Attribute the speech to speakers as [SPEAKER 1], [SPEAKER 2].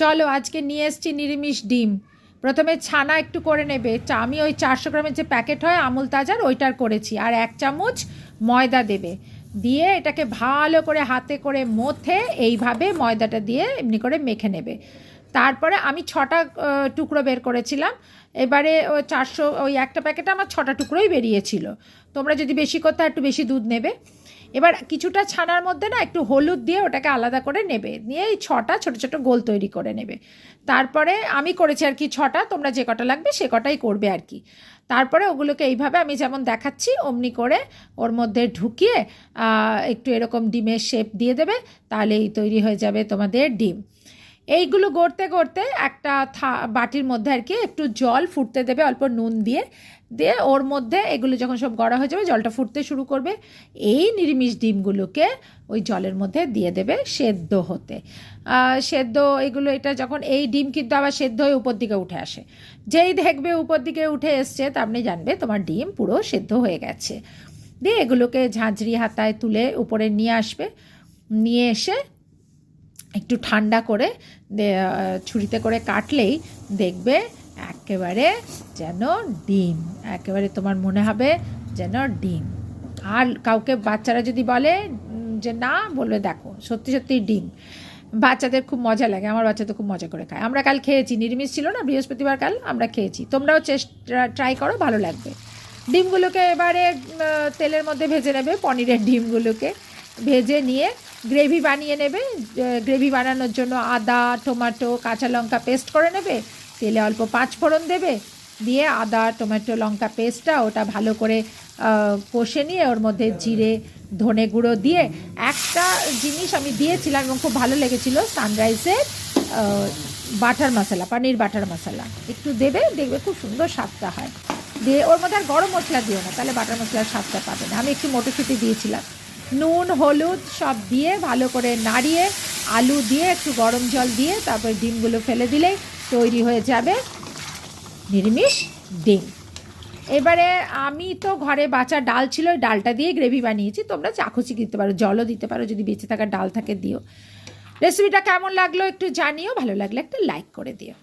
[SPEAKER 1] চলো আজকে নিয়ে এসেছি নিরামিষ ডিম। প্রথমে ছানা একটু করে নেবে, আমি ওই 400 গ্রামের যে প্যাকেট হয় আমুল তাজার ওইটার করেছি, আর 1 চামচ ময়দা দেবে, দিয়ে এটাকে ভালো করে হাতে করে মথে এইভাবে ময়দাটা দিয়ে এমনি করে মেখে নেবে। তারপরে আমি 6টা টুকরো বের করেছিলাম। এবারে ওই 400 ওই একটা প্যাকেটে আমার 6টা টুকরোই বেরিয়েছিল। তোমরা যদি বেশি করতে একটু বেশি দুধ নেবে। এবার কিছুটা ছানার মধ্যে না একটু হলুদ দিয়ে ওটাকে আলাদা করে নেবে, নিয়ে এই 6টা ছোটো ছোটো গোল তৈরি করে নেবে। তারপরে আমি করেছি আর কি 6টা, তোমরা যে কটা লাগবে সে কটাই করবে আর কি। তারপরে ওগুলোকে এইভাবে আমি যেমন দেখাচ্ছি অমনি করে ওর মধ্যে ঢুকিয়ে একটু এরকম ডিমের শেপ দিয়ে দেবে, তাহলেই তৈরি হয়ে যাবে তোমাদের ডিম। এইগুলো গড়তে গড়তে একটা বাটির মধ্যে আর কি একটু জল ফুটতে দেবে, অল্প নুন দিয়ে দিয়ে ওর মধ্যে এগুলো যখন সব গড়া হয়ে যাবে, জলটা ফুটতে শুরু করবে, এই নিরামিষ ডিমগুলোকে ওই জলের মধ্যে দিয়ে দেবে সেদ্ধ হতে। সেদ্ধ এগুলো এটা যখন এই ডিম কিন্তু আবার সেদ্ধ হয়ে উপর দিকে উঠে আসে, যেই দেখবে উপর দিকে উঠে এসছে তার মানে জানবে তোমার ডিম পুরো সেদ্ধ হয়ে গেছে। দিয়ে এগুলোকে ঝাঁঝরি হাতায় তুলে উপরে নিয়ে আসবে, নিয়ে এসে একটু ঠান্ডা করে ছুরিতে করে কাটলেই দেখবে একেবারে যেন ডিম, একেবারে তোমার মনে হবে যেন ডিম। আর কাউকে বাচ্চারা যদি বলে যে না, বলবে দেখো সত্যি সত্যি ডিম। বাচ্চাদের খুব মজা লাগে, আমার বাচ্চা তো খুব মজা করে খায়। আমরা কাল খেয়েছি, নিরামিষ ছিল না, বৃহস্পতিবার কাল আমরা খেয়েছি, তোমরাও ট্রাই করো, ভালো লাগবে। ডিমগুলোকে এবারে তেলের মধ্যে ভেজে নেবে, পনিরের ডিমগুলোকে ভেজে নিয়ে গ্রেভি বানিয়ে নেবে। গ্রেভি বানানোর জন্য আদা, টমেটো, কাঁচা লঙ্কা পেস্ট করে নেবে, তেলে অল্প 5 ফোড়ন দেবে, দিয়ে আদা টমেটো লঙ্কা পেস্টটা ওটা ভালো করে কষে নিয়ে ওর মধ্যে জিরে ধনে গুঁড়ো দিয়ে একটা জিনিস আমি দিয়েছিলাম এবং খুব ভালো লেগেছিলো, সানরাইজের বাটার মশলা, পনির বাটার মশলা একটু দেবে, দেখবে খুব সুন্দর স্বাদটা হয়। দিয়ে ওর মধ্যে আর গরম মশলা দিও না, তাহলে বাটার মশলার স্বাদটা পাবে না। আমি একটু মটরশুঁটি দিয়েছিলাম, নুন হলুদ সব দিয়ে ভালো করে নাড়িয়ে আলু দিয়ে একটু গরম জল দিয়ে তারপরে ডিমগুলো ফেলে দিলেই তৈরি হয়ে যাবে নিরামিষ ডিম। এবারে আমি তো ঘরে বাঁচা ডাল ছিল, ওই ডালটা দিয়ে গ্রেভি বানিয়েছি, তোমরা যা খুশি দিতে পারো, জলও দিতে পারো, যদি বেঁচে থাকা ডাল থাকে দিও। রেসিপিটা কেমন লাগলো একটু জানিও, ভালো লাগলে একটা লাইক করে দিও।